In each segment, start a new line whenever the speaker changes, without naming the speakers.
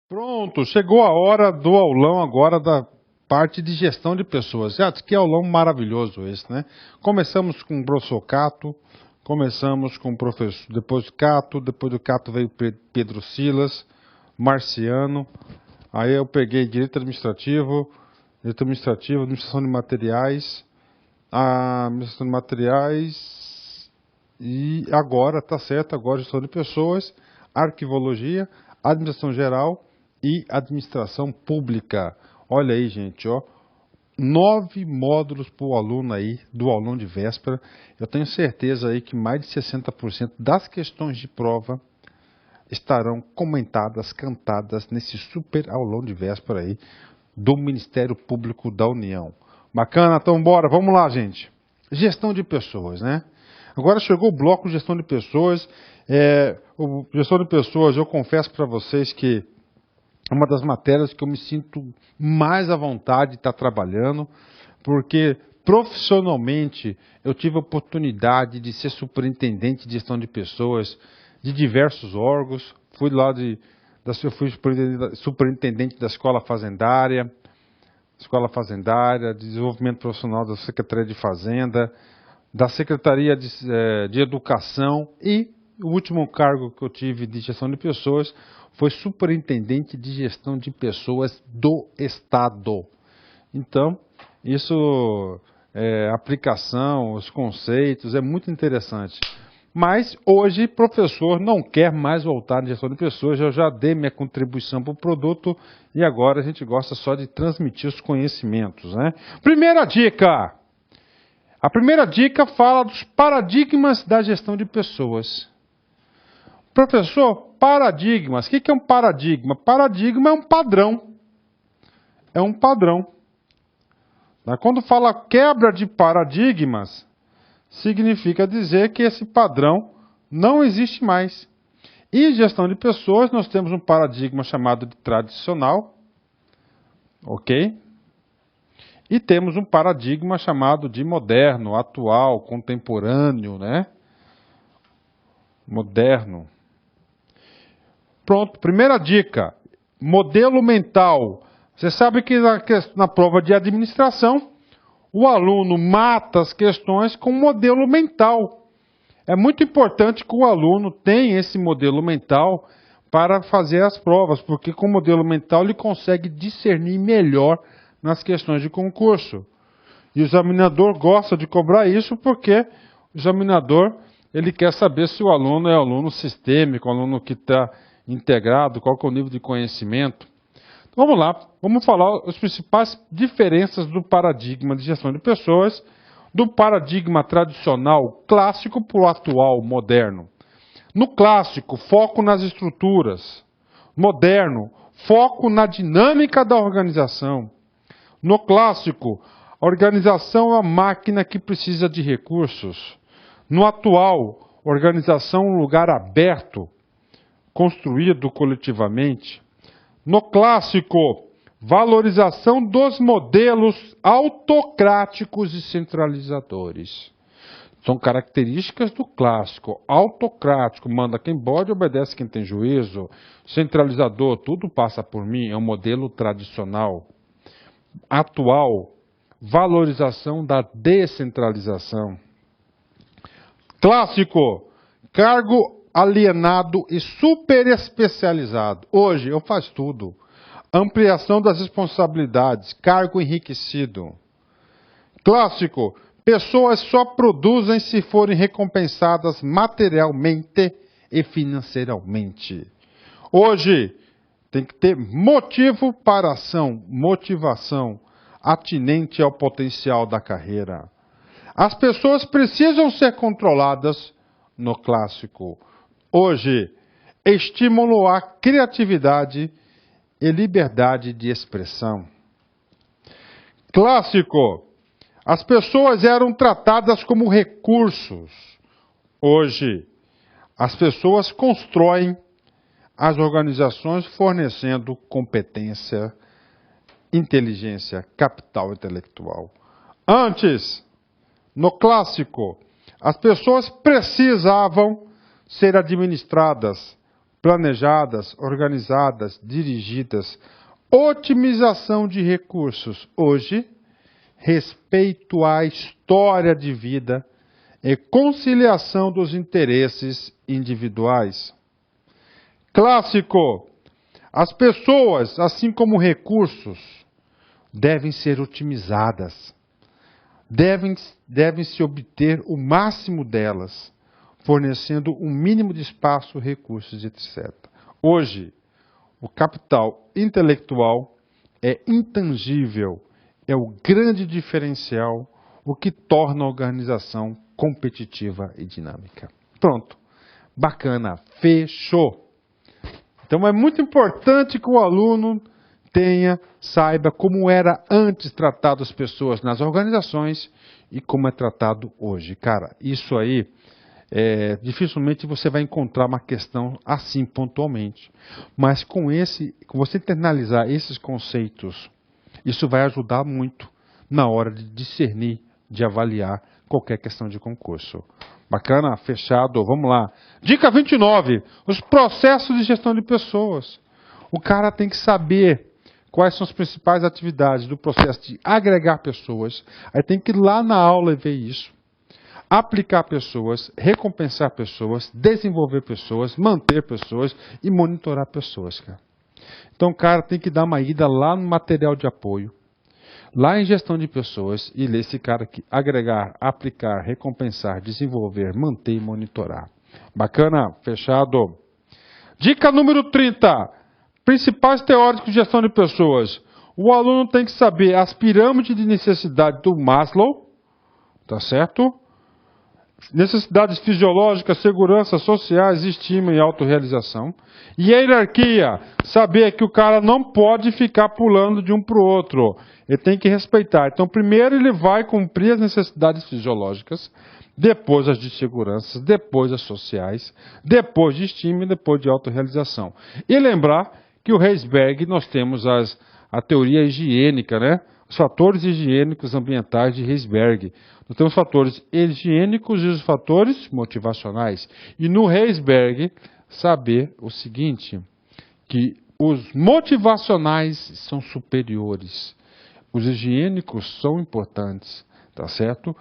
Pronto, chegou a hora do aulão agora da parte de gestão de pessoas. Gente, que aulão maravilhoso esse, né? Começamos com o professor Cato, começamos com o professor, depois do Cato veio Pedro Silas, Marciano, aí eu peguei administração de materiais, e agora, tá certo, agora gestão de pessoas, arquivologia, administração geral e administração pública. Olha aí, gente, ó, 9 módulos para o aluno aí, do aulão de véspera. Eu tenho certeza aí que mais de 60% das questões de prova estarão comentadas, cantadas nesse super aulão de véspera aí do Ministério Público da União. Bacana? Então bora, vamos lá, gente. Gestão de pessoas, né? Agora chegou o bloco gestão de pessoas. Gestão de pessoas, eu confesso para vocês que é uma das matérias que eu me sinto mais à vontade de estar trabalhando, porque profissionalmente eu tive a oportunidade de ser superintendente de gestão de pessoas de diversos órgãos. Fui superintendente da Escola Fazendária, desenvolvimento profissional da Secretaria de Fazenda, da Secretaria de Educação e o último cargo que eu tive de gestão de pessoas foi superintendente de gestão de pessoas do Estado. Então, isso, aplicação, os conceitos, é muito interessante. Mas hoje, professor não quer mais voltar na gestão de pessoas, eu já dei minha contribuição para o produto e agora a gente gosta só de transmitir os conhecimentos, né? Primeira dica! A primeira dica fala dos paradigmas da gestão de pessoas. Professor, paradigmas. O que é um paradigma? Paradigma é um padrão. É um padrão. Quando fala quebra de paradigmas, significa dizer que esse padrão não existe mais. E em gestão de pessoas, nós temos um paradigma chamado de tradicional, ok? E temos um paradigma chamado de moderno, atual, contemporâneo, né? Moderno. Pronto, primeira dica, modelo mental. Você sabe que na prova de administração, o aluno mata as questões com modelo mental. É muito importante que o aluno tenha esse modelo mental para fazer as provas, porque com o modelo mental ele consegue discernir melhor nas questões de concurso. E o examinador gosta de cobrar isso porque o examinador ele quer saber se o aluno é aluno sistêmico, aluno que está integrado, qual que é o nível de conhecimento. Então, vamos lá, vamos falar as principais diferenças do paradigma de gestão de pessoas, do paradigma tradicional clássico para o atual moderno. No clássico, foco nas estruturas. Moderno, foco na dinâmica da organização. No clássico, a organização é uma máquina que precisa de recursos. No atual, organização é um lugar aberto, construído coletivamente. No clássico, valorização dos modelos autocráticos e centralizadores. São características do clássico. Autocrático, manda quem pode, obedece quem tem juízo. Centralizador, tudo passa por mim, é um modelo tradicional. Atual, valorização da descentralização. Clássico, cargo alienado e super especializado. Hoje eu faço tudo. Ampliação das responsabilidades, cargo enriquecido. Clássico, pessoas só produzem se forem recompensadas materialmente e financeiramente. Hoje tem que ter motivo para ação, motivação atinente ao potencial da carreira. As pessoas precisam ser controladas no clássico. Hoje, estímulo à criatividade e liberdade de expressão. Clássico. As pessoas eram tratadas como recursos. Hoje, as pessoas constroem as organizações fornecendo competência, inteligência, capital intelectual. Antes, no clássico, as pessoas precisavam ser administradas planejadas, organizadas, dirigidas, otimização de recursos. Hoje, respeito à história de vida e conciliação dos interesses individuais. Clássico. As pessoas, assim como recursos, devem ser otimizadas. Devem-se obter o máximo delas, fornecendo um mínimo de espaço, recursos, etc. Hoje, o capital intelectual é intangível, é o grande diferencial, o que torna a organização competitiva e dinâmica. Pronto. Bacana. Fechou. Então é muito importante que o aluno saiba como era antes tratado as pessoas nas organizações e como é tratado hoje. Cara, isso aí, dificilmente você vai encontrar uma questão assim pontualmente. Mas com você internalizar esses conceitos, isso vai ajudar muito na hora de discernir, de avaliar qualquer questão de concurso. Bacana? Fechado. Vamos lá. Dica 29. Os processos de gestão de pessoas. O cara tem que saber quais são as principais atividades do processo de agregar pessoas. Aí tem que ir lá na aula e ver isso. Aplicar pessoas, recompensar pessoas, desenvolver pessoas, manter pessoas e monitorar pessoas, cara. Então o cara tem que dar uma ida lá no material de apoio, lá em gestão de pessoas e ler esse cara aqui. Agregar, aplicar, recompensar, desenvolver, manter e monitorar. Bacana? Fechado. Dica número 30. Principais teóricos de gestão de pessoas. O aluno tem que saber as pirâmides de necessidade do Maslow. Tá certo? Necessidades fisiológicas, segurança, sociais, estima e autorrealização. E a hierarquia, saber que o cara não pode ficar pulando de um para o outro. Ele tem que respeitar. Então, primeiro ele vai cumprir as necessidades fisiológicas, depois as de segurança, depois as sociais, depois de estima e depois de autorrealização. E lembrar que o Heisberg, nós temos a teoria higiênica, né? Os fatores higiênicos ambientais de Heisberg. Nós temos os fatores higiênicos e os fatores motivacionais. E no Heisberg, saber o seguinte, que os motivacionais são superiores. Os higiênicos são importantes, tá certo?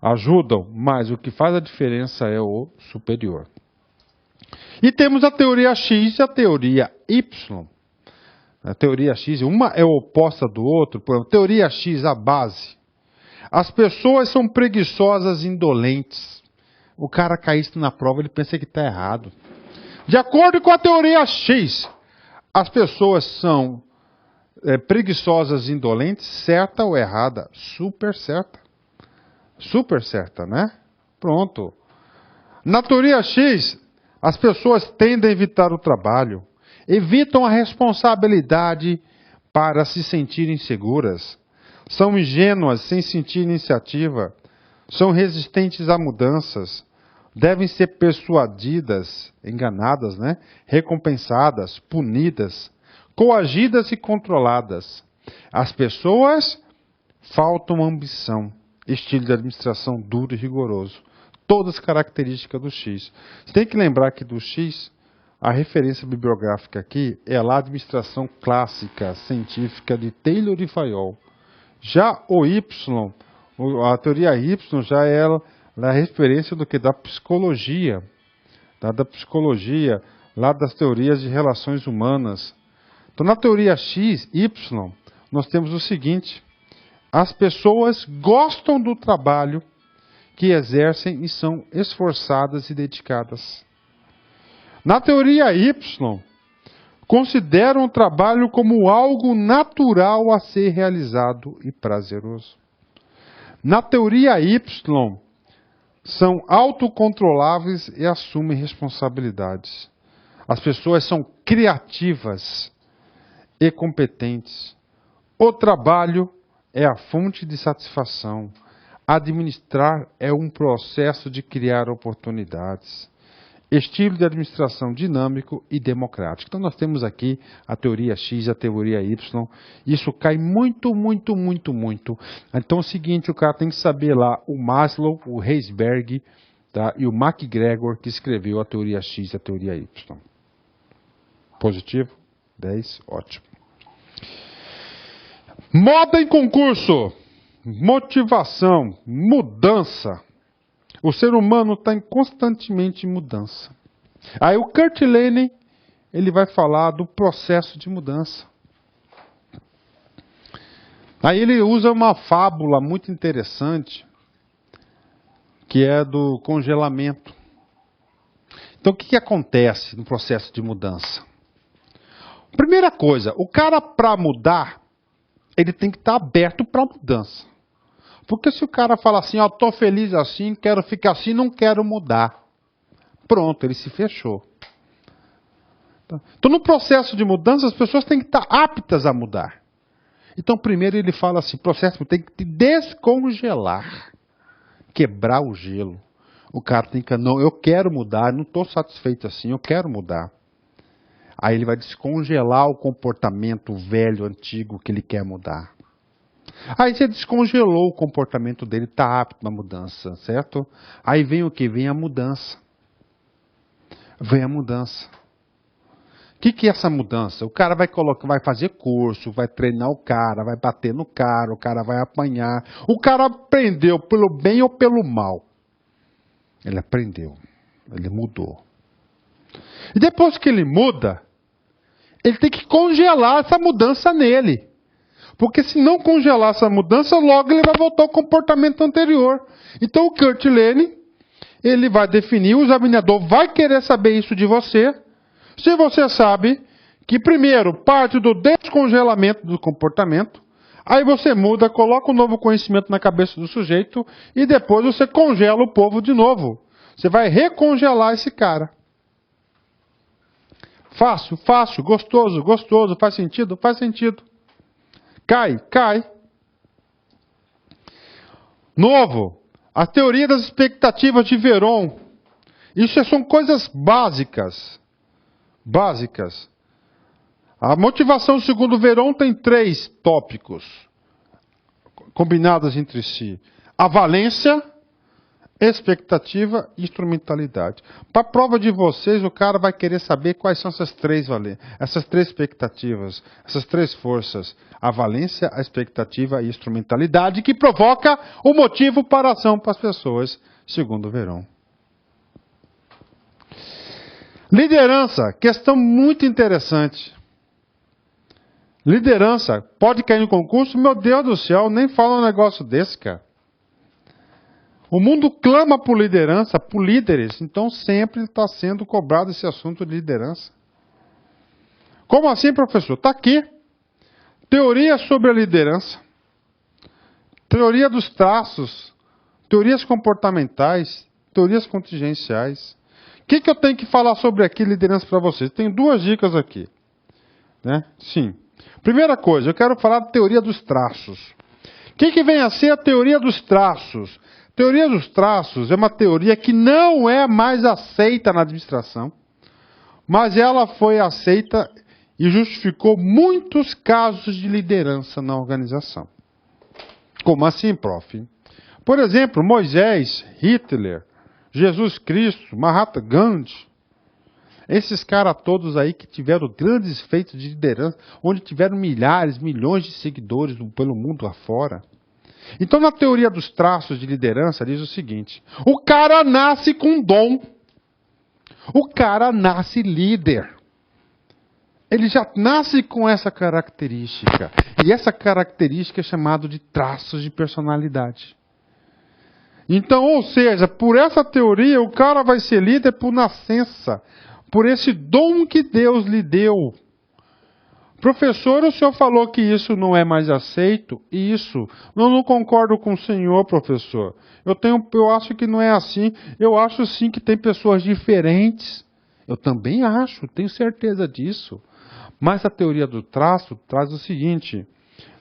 Ajudam, mas o que faz a diferença é o superior. E temos a teoria X e a teoria Y. A teoria X, uma é oposta do outro. Por exemplo, teoria X, a base. As pessoas são preguiçosas e indolentes. O cara caísse na prova, ele pensa que está errado. De acordo com a teoria X, as pessoas são preguiçosas e indolentes, certa ou errada? Super certa. Super certa, né? Pronto. Na teoria X, as pessoas tendem a evitar o trabalho, evitam a responsabilidade para se sentirem seguras, são ingênuas sem sentir iniciativa, são resistentes a mudanças, devem ser persuadidas, enganadas, né? Recompensadas, punidas, coagidas e controladas. As pessoas faltam ambição, estilo de administração duro e rigoroso. Todas as características do X. Você tem que lembrar que do X, a referência bibliográfica aqui é lá a administração clássica, científica de Taylor e Fayol. Já o Y, a teoria Y já é a referência do que? Da psicologia. Da psicologia, lá das teorias de relações humanas. Então, na teoria X, Y, nós temos o seguinte: as pessoas gostam do trabalho que exercem e são esforçadas e dedicadas. Na teoria Y, consideram o trabalho como algo natural a ser realizado e prazeroso. Na teoria Y, são autocontroláveis e assumem responsabilidades. As pessoas são criativas e competentes. O trabalho é a fonte de satisfação. Administrar é um processo de criar oportunidades. Estilo de administração dinâmico e democrático. Então nós temos aqui a teoria X, a teoria Y. Isso cai muito, muito, muito, muito. Então é o seguinte, o cara tem que saber lá o Maslow, o Heisberg, tá? E o MacGregor, que escreveu a teoria X e a teoria Y. Positivo? 10, ótimo. Moda em concurso. Motivação, mudança. O ser humano está constantemente em mudança. Aí o Kurt Lennon, ele vai falar do processo de mudança. Aí ele usa uma fábula muito interessante, que é do congelamento. Então o que acontece no processo de mudança? Primeira coisa, o cara para mudar, ele tem que estar aberto para a mudança. Porque se o cara fala assim, ó, tô feliz assim, quero ficar assim, não quero mudar. Pronto, ele se fechou. Então no processo de mudança, as pessoas têm que estar aptas a mudar. Então primeiro ele fala assim, processo tem que descongelar, quebrar o gelo. O cara tem que, não, eu quero mudar, não estou satisfeito assim, eu quero mudar. Aí ele vai descongelar o comportamento velho, antigo, que ele quer mudar. Aí você descongelou o comportamento dele, está apto na mudança, certo? Aí vem o que? Vem a mudança. Vem a mudança. O que é essa mudança? O cara vai fazer curso, vai treinar o cara, vai bater no cara, o cara vai apanhar. O cara aprendeu pelo bem ou pelo mal. Ele aprendeu, ele mudou. E depois que ele muda, ele tem que congelar essa mudança nele. Porque se não congelar essa mudança, logo ele vai voltar ao comportamento anterior. Então o Kurt Lennon, ele vai definir, o examinador vai querer saber isso de você. Se você sabe que primeiro parte do descongelamento do comportamento, aí você muda, coloca um novo conhecimento na cabeça do sujeito e depois você congela o povo de novo. Você vai recongelar esse cara. Fácil, fácil, gostoso, gostoso, faz sentido? Faz sentido. Cai, cai. Novo, a teoria das expectativas de Veron. Isso são coisas básicas. Básicas. A motivação segundo Veron tem 3 tópicos combinados entre si. A valência, expectativa e instrumentalidade. Para a prova de vocês, o cara vai querer saber quais são essas 3 expectativas, essas 3 forças. A valência, a expectativa e a instrumentalidade, que provoca o motivo para a ação para as pessoas, segundo Veron. Liderança, questão muito interessante. Liderança, pode cair no concurso? Meu Deus do céu, nem fala um negócio desse, cara. O mundo clama por liderança, por líderes, então sempre está sendo cobrado esse assunto de liderança. Como assim, professor? Está aqui. Teoria sobre a liderança. Teoria dos traços. Teorias comportamentais. Teorias contingenciais. O que eu tenho que falar sobre aqui liderança para vocês? Tenho 2 dicas aqui. Né? Sim. Primeira coisa, eu quero falar da teoria dos traços. O que vem a ser a teoria dos traços? Teoria dos traços é uma teoria que não é mais aceita na administração, mas ela foi aceita e justificou muitos casos de liderança na organização. Como assim, prof? Por exemplo, Moisés, Hitler, Jesus Cristo, Mahatma Gandhi, esses caras todos aí que tiveram grandes feitos de liderança, onde tiveram milhares, milhões de seguidores pelo mundo afora. Então, na teoria dos traços de liderança, diz o seguinte: o cara nasce com dom. O cara nasce líder. Ele já nasce com essa característica. E essa característica é chamada de traços de personalidade. Então, ou seja, por essa teoria, o cara vai ser líder por nascença, por esse dom que Deus lhe deu. Professor, o senhor falou que isso não é mais aceito? Isso. Eu não concordo com o senhor, professor. Eu acho que não é assim. Eu acho sim que tem pessoas diferentes. Eu também acho, tenho certeza disso. Mas a teoria do traço traz o seguinte.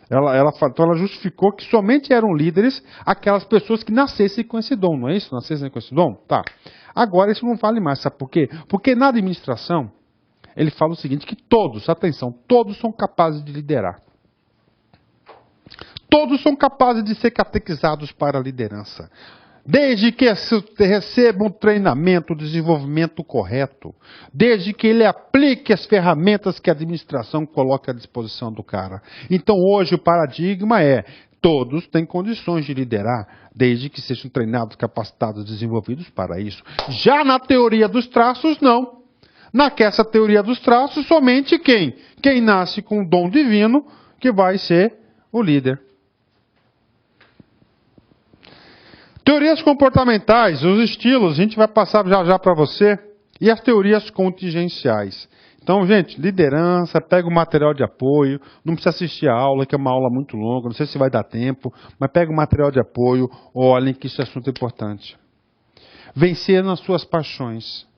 Então ela justificou que somente eram líderes aquelas pessoas que nascessem com esse dom, não é isso? Nascessem com esse dom? Tá. Agora isso não vale mais, sabe por quê? Porque na administração, ele fala o seguinte, que todos, atenção, todos são capazes de liderar. Todos são capazes de ser catequizados para a liderança. desde que receba um treinamento, um desenvolvimento correto, desde que ele aplique as ferramentas que a administração coloca à disposição do cara. Então hoje o paradigma é, todos têm condições de liderar, desde que sejam treinados, capacitados, desenvolvidos para isso. Já na teoria dos traços, não. Nessa teoria dos traços, somente quem? Quem nasce com o dom divino que vai ser o líder. Teorias comportamentais, os estilos, a gente vai passar já já para você. E as teorias contingenciais. Então, gente, liderança, pega o material de apoio, não precisa assistir a aula, que é uma aula muito longa, não sei se vai dar tempo, mas pega o material de apoio, olhem que isso é assunto importante. Vencer nas suas paixões.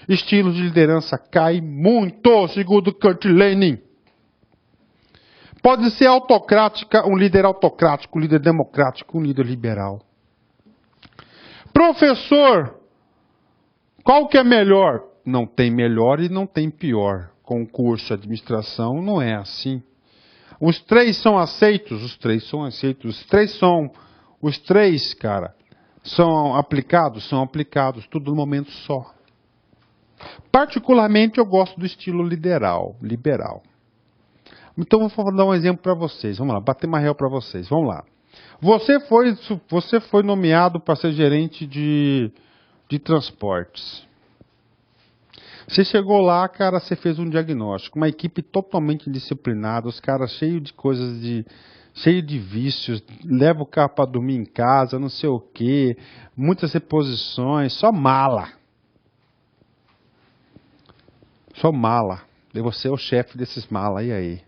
Estilo de liderança cai muito, segundo Kurt Lenin. Pode ser autocrática, um líder autocrático, um líder democrático, um líder liberal. Professor, qual que é melhor? Não tem melhor e não tem pior. Concurso de administração não é assim. Os três são aceitos, os três, cara, são aplicados, tudo no momento só. Particularmente eu gosto do estilo liberal. Então vou dar um exemplo para vocês. Vamos lá, bater uma real para vocês. Vamos lá. Você foi nomeado para ser gerente de transportes. Você chegou lá, cara, você fez um diagnóstico. Uma equipe totalmente indisciplinada, os caras cheios de coisas cheio de vícios, leva o carro para dormir em casa, não sei o quê, muitas reposições, só mala. Só mala. E você é o chefe desses malas, e aí?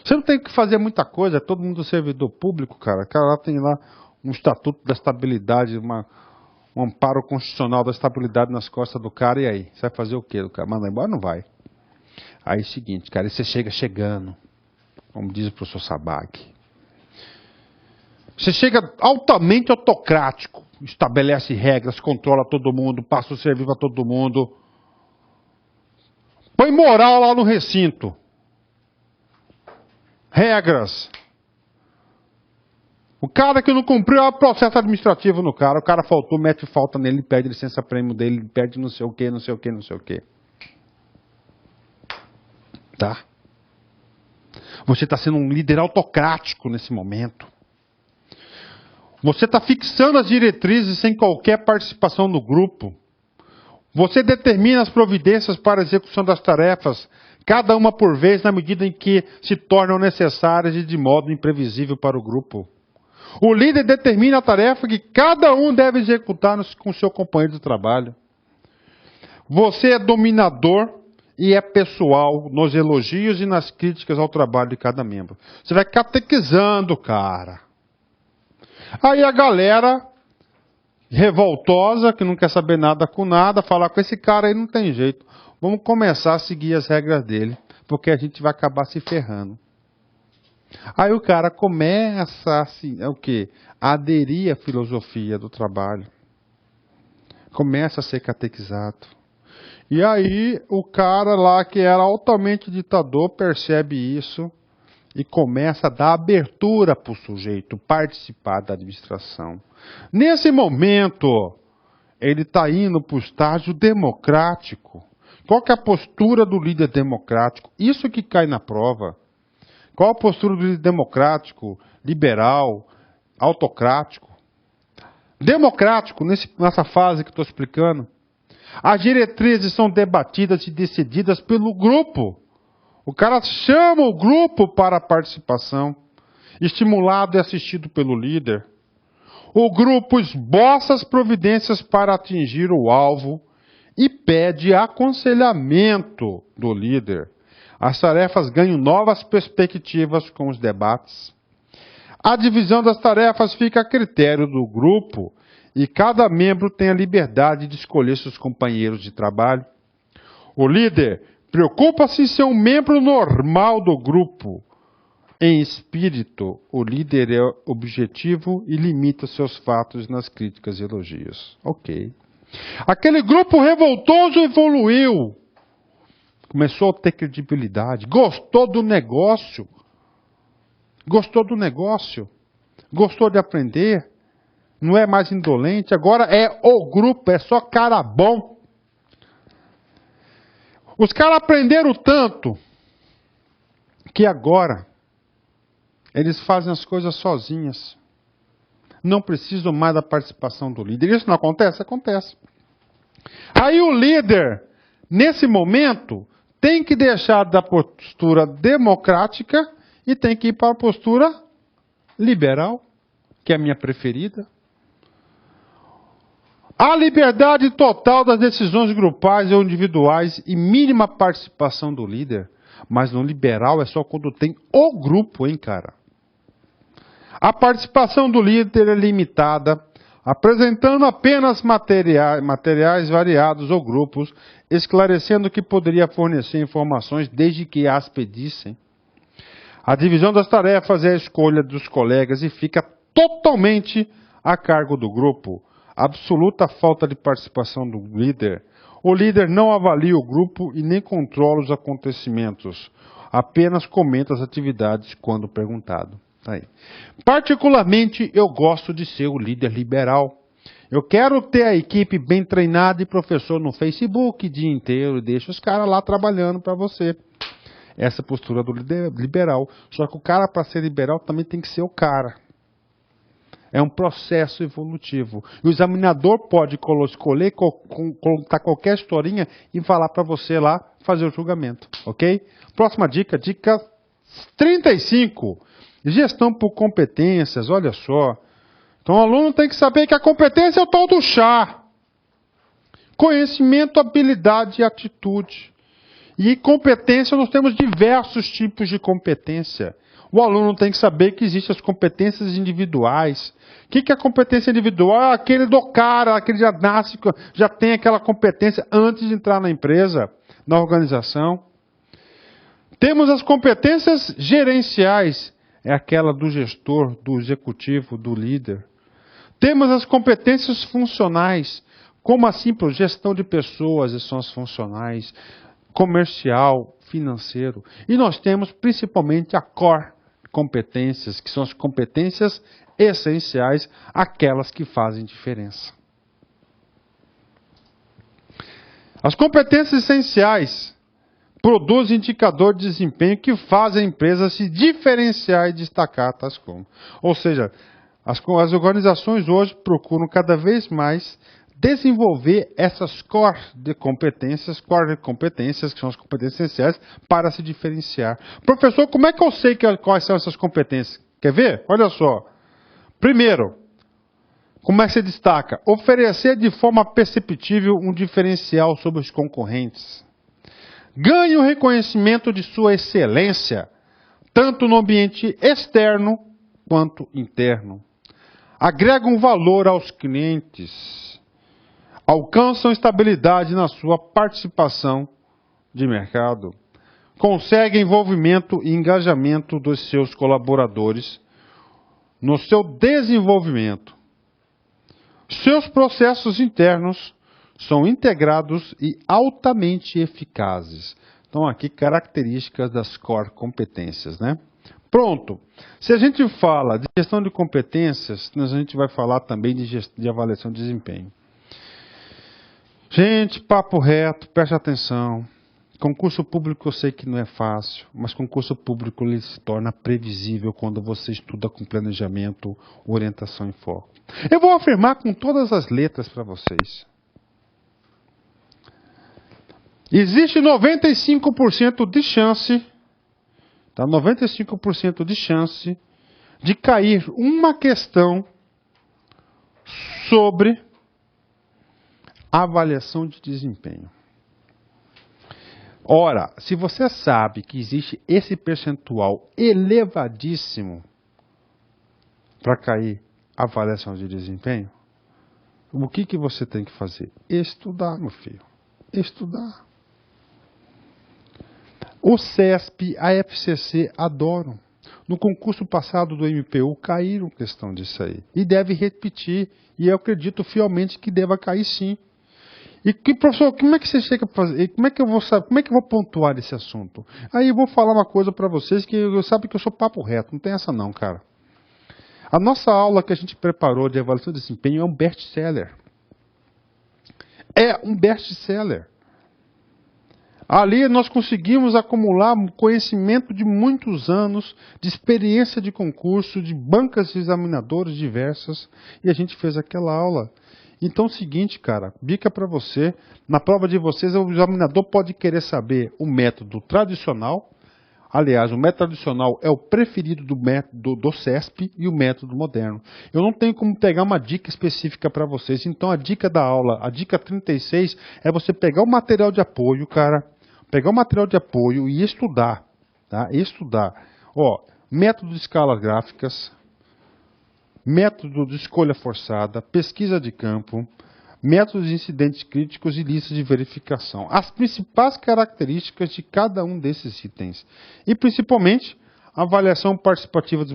Você não tem que fazer muita coisa, é todo mundo servidor público, cara. O cara lá tem lá um estatuto da estabilidade, um amparo constitucional da estabilidade nas costas do cara, e aí? Você vai fazer o quê do cara? Manda embora? Não vai. Aí é o seguinte, cara, você chega chegando, como diz o professor Sabag. Você chega altamente autocrático, estabelece regras, controla todo mundo, passa o serviço a todo mundo. Põe moral lá no recinto. Regras. O cara que não cumpriu é o processo administrativo no cara. O cara faltou, mete falta nele, perde licença prêmio dele, perde não sei o que. Tá? Você está sendo um líder autocrático nesse momento. Você está fixando as diretrizes sem qualquer participação no grupo. Você determina as providências para a execução das tarefas, cada uma por vez, na medida em que se tornam necessárias e de modo imprevisível para o grupo. O líder determina a tarefa que cada um deve executar com seu companheiro de trabalho. Você é dominador e é pessoal nos elogios e nas críticas ao trabalho de cada membro. Você vai catequizando o cara. Aí a galera revoltosa, que não quer saber nada com nada, falar com esse cara aí não tem jeito. Vamos começar a seguir as regras dele, porque a gente vai acabar se ferrando. Aí o cara começa assim, a aderir à filosofia do trabalho. Começa a ser catequizado. E aí o cara lá que era altamente ditador percebe isso e começa a dar abertura para o sujeito participar da administração. Nesse momento, ele está indo para o estágio democrático. Qual que é a postura do líder democrático? Isso que cai na prova. Qual a postura do líder democrático, liberal, autocrático? Democrático, nessa fase que estou explicando. As diretrizes são debatidas e decididas pelo grupo. O cara chama o grupo para a participação, estimulado e assistido pelo líder. O grupo esboça as providências para atingir o alvo e pede aconselhamento do líder. As tarefas ganham novas perspectivas com os debates. A divisão das tarefas fica a critério do grupo e cada membro tem a liberdade de escolher seus companheiros de trabalho. O líder preocupa-se em ser um membro normal do grupo. Em espírito, o líder é objetivo e limita seus fatos nas críticas e elogios. Ok. Aquele grupo revoltoso evoluiu. Começou a ter credibilidade. Gostou do negócio. Gostou de aprender. não é mais indolente, agora é o grupo, é só cara bom. Os caras aprenderam tanto que agora eles fazem as coisas sozinhas. Não precisam mais da participação do líder. Isso não acontece? Acontece. Aí o líder, nesse momento, tem que deixar da postura democrática e tem que ir para a postura liberal, que é a minha preferida. A liberdade total das decisões grupais ou individuais e mínima participação do líder. Mas no liberal é só quando tem o grupo, hein, cara? A participação do líder é limitada, apresentando apenas materiais variados ou grupos, esclarecendo que poderia fornecer informações desde que as pedissem. A divisão das tarefas é a escolha dos colegas e fica totalmente a cargo do grupo. Absoluta falta de participação do líder. O líder não avalia o grupo e nem controla os acontecimentos. Apenas comenta as atividades quando perguntado. Aí. Particularmente, eu gosto de ser o líder liberal. Eu quero ter a equipe bem treinada e professor no Facebook o dia inteiro e deixa os caras lá trabalhando para você. Essa é a postura do líder liberal. Só que o cara, para ser liberal, também tem que ser o cara. É um processo evolutivo. E o examinador pode escolher, colocar qualquer historinha e falar para você lá fazer o julgamento. Ok? Próxima dica, dica 35. Gestão por competências, olha só. Então o aluno tem que saber que a competência é o tal do chá. Conhecimento, habilidade e atitude. E competência, nós temos diversos tipos de competência. O aluno tem que saber que existem as competências individuais. O que é competência individual? É aquele do cara, aquele já nasce, já tem aquela competência antes de entrar na empresa, na organização. Temos as competências gerenciais. É aquela do gestor, do executivo, do líder. Temos as competências funcionais. Como assim? Por gestão de pessoas, são as funcionais. Comercial, financeiro. E nós temos principalmente a core competências, que são as competências essenciais, aquelas que fazem diferença. As competências essenciais produzem indicador de desempenho que fazem a empresa se diferenciar e destacar, tais como. Ou seja, as organizações hoje procuram cada vez mais desenvolver essas core competências, que são as competências essenciais, para se diferenciar. Professor, como é que eu sei quais são essas competências? Quer ver? Olha só. Primeiro, como é que se destaca? Oferecer de forma perceptível um diferencial sobre os concorrentes. Ganhe o reconhecimento de sua excelência, tanto no ambiente externo quanto interno. Agrega um valor aos clientes. Alcançam estabilidade na sua participação de mercado. Consegue envolvimento e engajamento dos seus colaboradores no seu desenvolvimento. Seus processos internos são integrados e altamente eficazes. Então, aqui, características das core competências, né? Pronto. Se a gente fala de gestão de competências, a gente vai falar também de avaliação de desempenho. Gente, papo reto, preste atenção. Concurso público eu sei que não é fácil, mas concurso público ele se torna previsível quando você estuda com planejamento, orientação e foco. Eu vou afirmar com todas as letras para vocês. Existe 95% de chance, tá? 95% de chance de cair uma questão sobre avaliação de desempenho. Ora, se você sabe que existe esse percentual elevadíssimo para cair avaliação de desempenho, o que você tem que fazer? Estudar, meu filho. Estudar. O CESP, a FCC adoram. No concurso passado do MPU caíram questão disso aí. E deve repetir. E eu acredito fielmente que deva cair sim. E professor, como é que você chega para fazer? Como é que eu vou saber? Como é que eu vou pontuar esse assunto? Aí eu vou falar uma coisa para vocês que sabe que eu sou papo reto, não tem essa não, cara. A nossa aula que a gente preparou de avaliação de desempenho é um best-seller. É um best-seller. Ali nós conseguimos acumular conhecimento de muitos anos, de experiência de concurso, de bancas examinadoras diversas, e a gente fez aquela aula. Então é o seguinte, cara, dica para você, na prova de vocês o examinador pode querer saber o método tradicional. Aliás, o método tradicional é o preferido do método do CESP e o método moderno. Eu não tenho como pegar uma dica específica para vocês. Então, a dica da aula, a dica 36, é você pegar o material de apoio, cara. Pegar o material de apoio e estudar. Tá? Estudar. Ó, método de escalas gráficas, método de escolha forçada, pesquisa de campo, métodos de incidentes críticos e listas de verificação. As principais características de cada um desses itens. E, principalmente, a avaliação participativa dos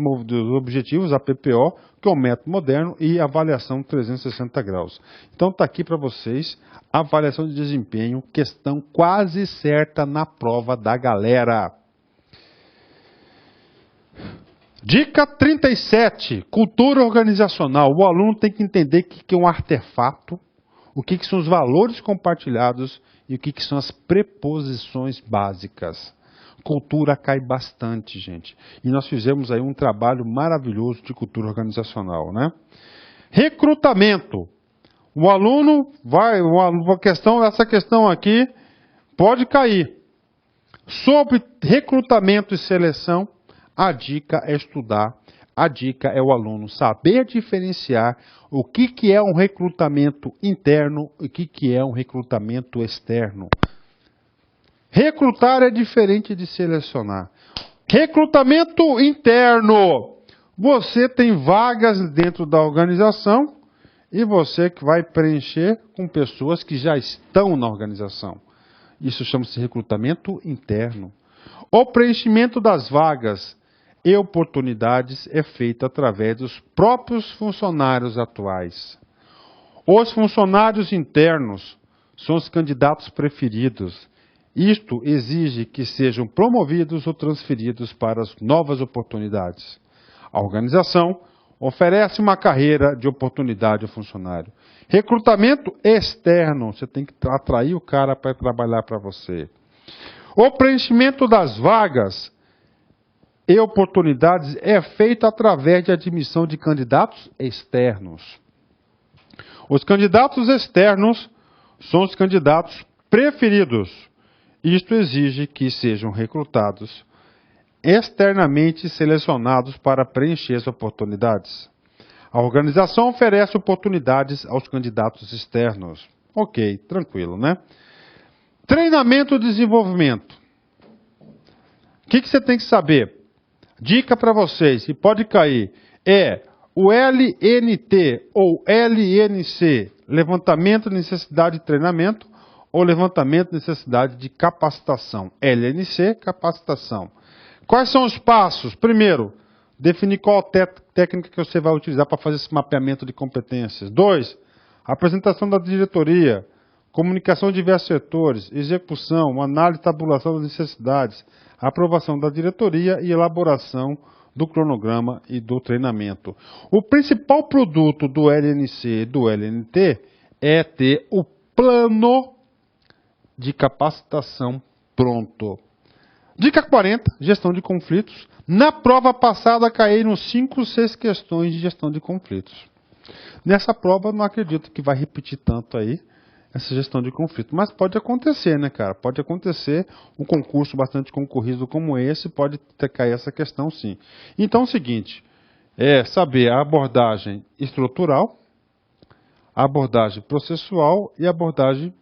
objetivos, a PPO, que é o método moderno, e a avaliação 360 graus. Então, está aqui para vocês a avaliação de desempenho, questão quase certa na prova da galera. Dica 37, cultura organizacional. O aluno tem que entender o que é um artefato, o que são os valores compartilhados e o que são as preposições básicas. Cultura cai bastante, gente. E nós fizemos aí um trabalho maravilhoso de cultura organizacional, né? Recrutamento. O aluno vai, essa questão aqui pode cair. Sobre recrutamento e seleção, a dica é estudar. A dica é o aluno saber diferenciar o que é um recrutamento interno e o que é um recrutamento externo. Recrutar é diferente de selecionar. Recrutamento interno. Você tem vagas dentro da organização e você que vai preencher com pessoas que já estão na organização. Isso chama-se recrutamento interno. O preenchimento das vagas e oportunidades é feito através dos próprios funcionários atuais. Os funcionários internos são os candidatos preferidos. Isto exige que sejam promovidos ou transferidos para as novas oportunidades. A organização oferece uma carreira de oportunidade ao funcionário. Recrutamento externo, você tem que atrair o cara para trabalhar para você. O preenchimento das vagas e oportunidades é feito através de admissão de candidatos externos. Os candidatos externos são os candidatos preferidos. Isto exige que sejam recrutados externamente selecionados para preencher as oportunidades. A organização oferece oportunidades aos candidatos externos. Ok, tranquilo, né? Treinamento e desenvolvimento. O que você tem que saber? Dica para vocês, e pode cair, é o LNT ou LNC, levantamento de necessidade de treinamento ou levantamento de necessidade de capacitação. LNC, capacitação. Quais são os passos? Primeiro, definir qual técnica que você vai utilizar para fazer esse mapeamento de competências. 2, apresentação da diretoria, comunicação de diversos setores, execução, análise e tabulação das necessidades, aprovação da diretoria e elaboração do cronograma e do treinamento. O principal produto do LNC e do LNT é ter o plano de capacitação pronto. Dica 40, gestão de conflitos. Na prova passada caíram 5 ou 6 questões de gestão de conflitos. Nessa prova não acredito que vai repetir tanto aí essa gestão de conflito. Mas pode acontecer, né, cara? Pode acontecer um concurso bastante concorrido como esse, pode ter cair essa questão sim. Então é o seguinte, é saber a abordagem estrutural, a abordagem processual e a abordagem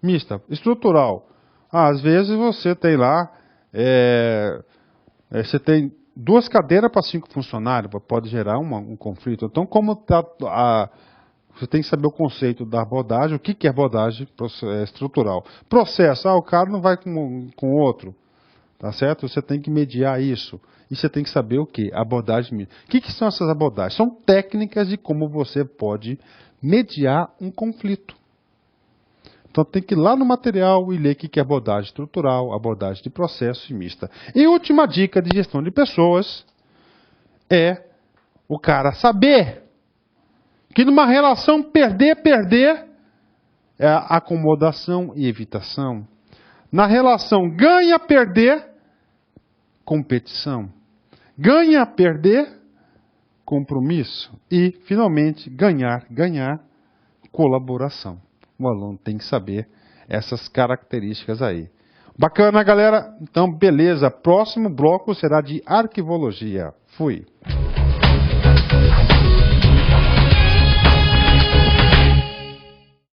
mista. Estrutural. Às vezes você tem lá, você tem 2 cadeiras para 5 funcionários, pode gerar um conflito. Então, como você tem que saber o conceito da abordagem, o que é abordagem estrutural. Processo, o cara não vai com o outro, tá certo? Você tem que mediar isso. E você tem que saber o que? Abordagem. O que são essas abordagens? São técnicas de como você pode mediar um conflito. Então tem que ir lá no material e ler o que é abordagem estrutural, abordagem de processo e mista. E última dica de gestão de pessoas é o cara saber que numa relação perder é acomodação e evitação. Na relação ganha-perder, competição. Ganha-perder, compromisso. E, finalmente, ganhar, colaboração. O aluno tem que saber essas características aí. Bacana, galera? Então, beleza. Próximo bloco será de arquivologia. Fui.